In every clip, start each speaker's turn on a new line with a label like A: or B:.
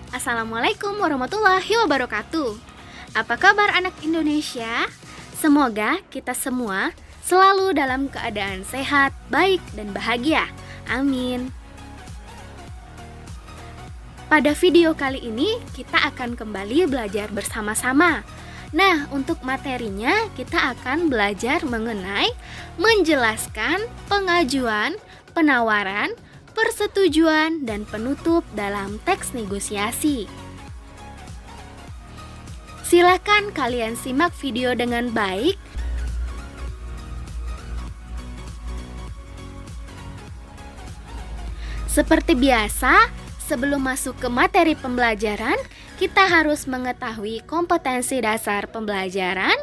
A: Assalamualaikum warahmatullahi wabarakatuh. Apa kabar anak Indonesia? Semoga kita semua selalu dalam keadaan sehat, baik, dan bahagia. Amin. Pada video kali ini kita akan kembali belajar bersama-sama. Nah, untuk materinya kita akan belajar mengenai menjelaskan pengajuan, penawaran, persetujuan, dan penutup dalam teks negosiasi. Silakan kalian simak video dengan baik. Seperti biasa, sebelum masuk ke materi pembelajaran, kita harus mengetahui kompetensi dasar pembelajaran,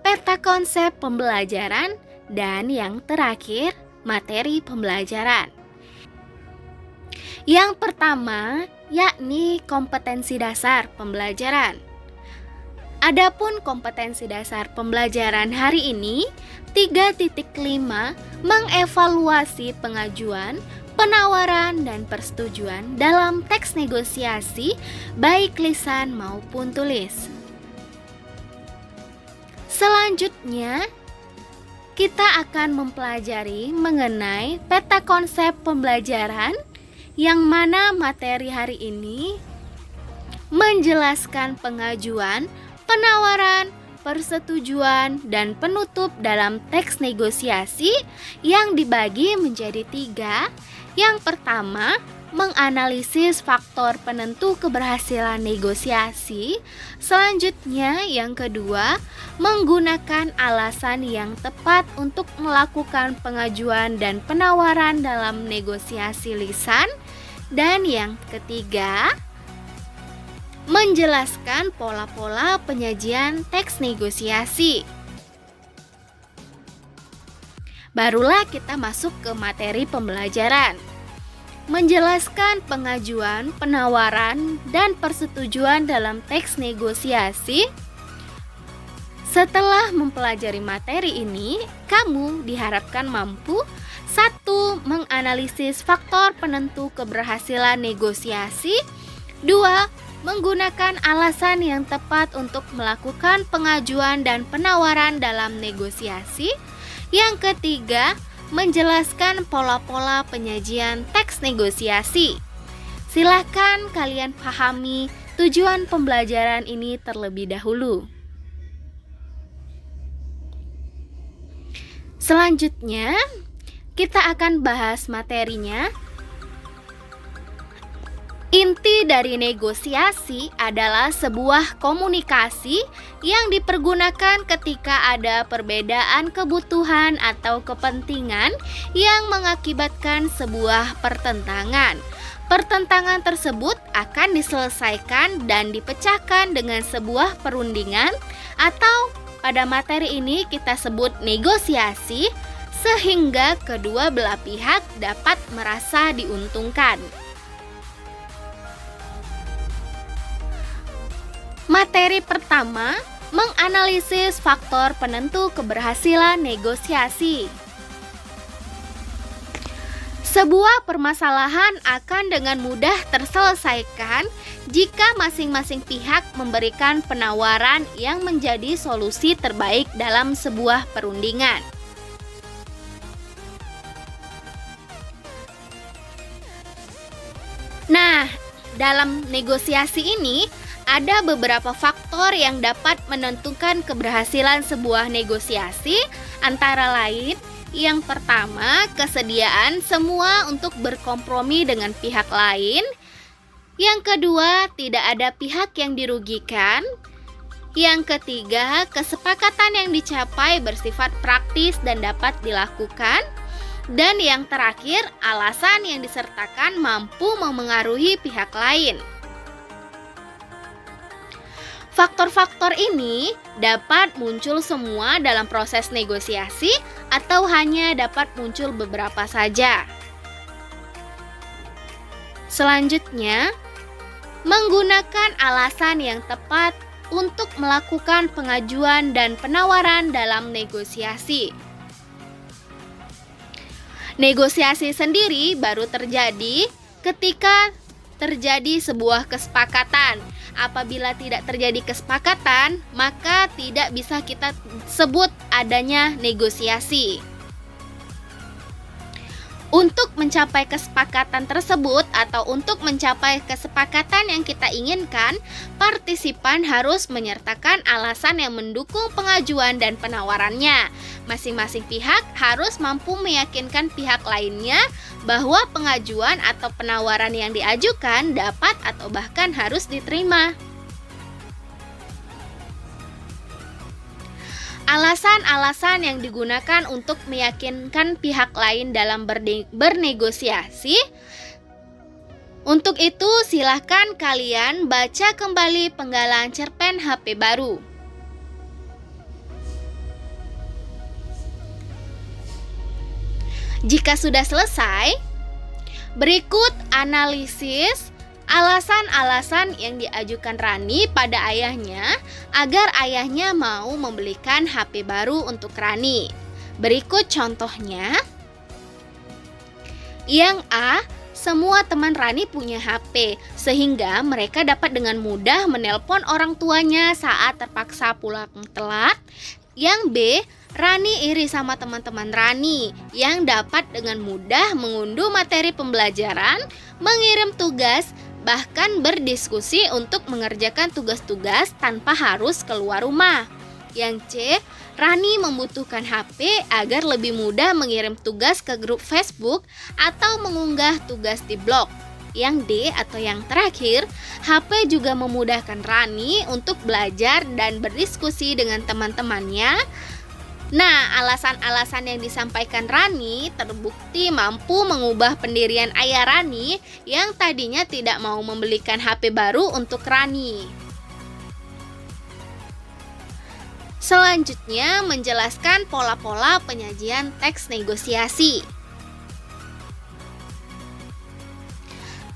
A: peta konsep pembelajaran, dan yang terakhir, materi pembelajaran. Yang pertama, yakni kompetensi dasar pembelajaran. Adapun kompetensi dasar pembelajaran hari ini, 3.5 mengevaluasi pengajuan, penawaran, dan persetujuan dalam teks negosiasi baik lisan maupun tulis. Selanjutnya, kita akan mempelajari mengenai peta konsep pembelajaran, yang mana materi hari ini menjelaskan pengajuan, penawaran, persetujuan, dan penutup dalam teks negosiasi yang dibagi menjadi 3. Yang pertama, menganalisis faktor penentu keberhasilan negosiasi. Selanjutnya, yang kedua, menggunakan alasan yang tepat untuk melakukan pengajuan dan penawaran dalam negosiasi lisan. Dan yang ketiga, menjelaskan pola-pola penyajian teks negosiasi. Barulah kita masuk ke materi pembelajaran. Menjelaskan pengajuan, penawaran, dan persetujuan dalam teks negosiasi. Setelah mempelajari materi ini, kamu diharapkan mampu 1. Menganalisis faktor penentu keberhasilan negosiasi. 2. Menggunakan alasan yang tepat untuk melakukan pengajuan dan penawaran dalam negosiasi. Yang ketiga, menjelaskan pola-pola penyajian teks negosiasi. Silakan kalian pahami tujuan pembelajaran ini terlebih dahulu. Selanjutnya, kita akan bahas materinya. Inti dari negosiasi adalah sebuah komunikasi yang dipergunakan ketika ada perbedaan kebutuhan atau kepentingan yang mengakibatkan sebuah pertentangan. Pertentangan tersebut akan diselesaikan dan dipecahkan dengan sebuah perundingan, atau pada materi ini kita sebut negosiasi, sehingga kedua belah pihak dapat merasa diuntungkan. Materi pertama, menganalisis faktor penentu keberhasilan negosiasi. Sebuah permasalahan akan dengan mudah terselesaikan jika masing-masing pihak memberikan penawaran yang menjadi solusi terbaik dalam sebuah perundingan. Nah, dalam negosiasi ini ada beberapa faktor yang dapat menentukan keberhasilan sebuah negosiasi, antara lain yang pertama, kesediaan semua untuk berkompromi dengan pihak lain. Yang kedua, tidak ada pihak yang dirugikan. Yang ketiga, kesepakatan yang dicapai bersifat praktis dan dapat dilakukan. Dan yang terakhir, alasan yang disertakan mampu memengaruhi pihak lain. Faktor-faktor ini dapat muncul semua dalam proses negosiasi atau hanya dapat muncul beberapa saja. Selanjutnya, menggunakan alasan yang tepat untuk melakukan pengajuan dan penawaran dalam negosiasi. Negosiasi sendiri baru terjadi ketika terjadi sebuah kesepakatan. Apabila tidak terjadi kesepakatan, maka tidak bisa kita sebut adanya negosiasi. Untuk mencapai kesepakatan tersebut atau untuk mencapai kesepakatan yang kita inginkan, partisipan harus menyertakan alasan yang mendukung pengajuan dan penawarannya. Masing-masing pihak harus mampu meyakinkan pihak lainnya bahwa pengajuan atau penawaran yang diajukan dapat atau bahkan harus diterima. Alasan-alasan yang digunakan untuk meyakinkan pihak lain dalam bernegosiasi. Untuk itu, silahkan kalian baca kembali penggalan cerpen HP baru. Jika sudah selesai, berikut analisis alasan-alasan yang diajukan Rani pada ayahnya agar ayahnya mau membelikan HP baru untuk Rani. Berikut contohnya. Yang A, semua teman Rani punya HP sehingga mereka dapat dengan mudah menelpon orang tuanya saat terpaksa pulang telat. Yang B, Rani iri sama teman-teman Rani yang dapat dengan mudah mengunduh materi pembelajaran, mengirim tugas, bahkan berdiskusi untuk mengerjakan tugas-tugas tanpa harus keluar rumah. Yang C, Rani membutuhkan HP agar lebih mudah mengirim tugas ke grup Facebook atau mengunggah tugas di blog. Yang D atau yang terakhir, HP juga memudahkan Rani untuk belajar dan berdiskusi dengan teman-temannya. Nah, alasan-alasan yang disampaikan Rani terbukti mampu mengubah pendirian ayah Rani yang tadinya tidak mau membelikan HP baru untuk Rani. Selanjutnya, menjelaskan pola-pola penyajian teks negosiasi.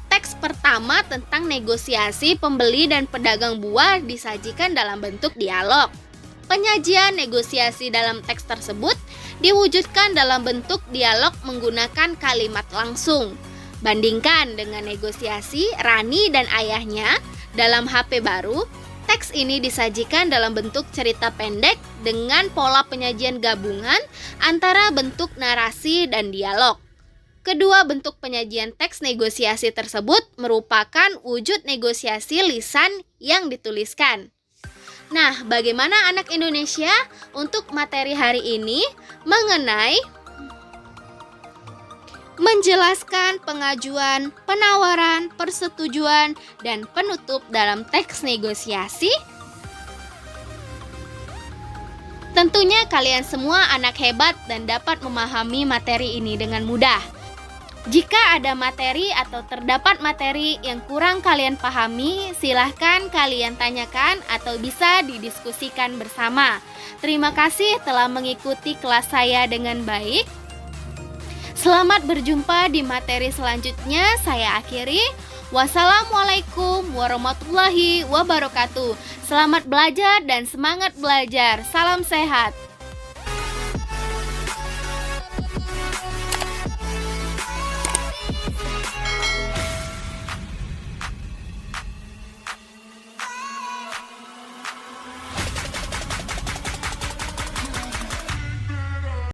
A: Teks pertama tentang negosiasi pembeli dan pedagang buah disajikan dalam bentuk dialog. Penyajian negosiasi dalam teks tersebut diwujudkan dalam bentuk dialog menggunakan kalimat langsung. Bandingkan dengan negosiasi Rani dan ayahnya dalam HP baru, teks ini disajikan dalam bentuk cerita pendek dengan pola penyajian gabungan antara bentuk narasi dan dialog. Kedua bentuk penyajian teks negosiasi tersebut merupakan wujud negosiasi lisan yang dituliskan. Nah, bagaimana anak Indonesia untuk materi hari ini mengenai menjelaskan pengajuan, penawaran, persetujuan, dan penutup dalam teks negosiasi? Tentunya kalian semua anak hebat dan dapat memahami materi ini dengan mudah. Jika ada materi atau terdapat materi yang kurang kalian pahami, silahkan kalian tanyakan atau bisa didiskusikan bersama. Terima kasih telah mengikuti kelas saya dengan baik. Selamat berjumpa di materi selanjutnya. Saya akhiri. Wassalamualaikum warahmatullahi wabarakatuh. Selamat belajar dan semangat belajar. Salam sehat.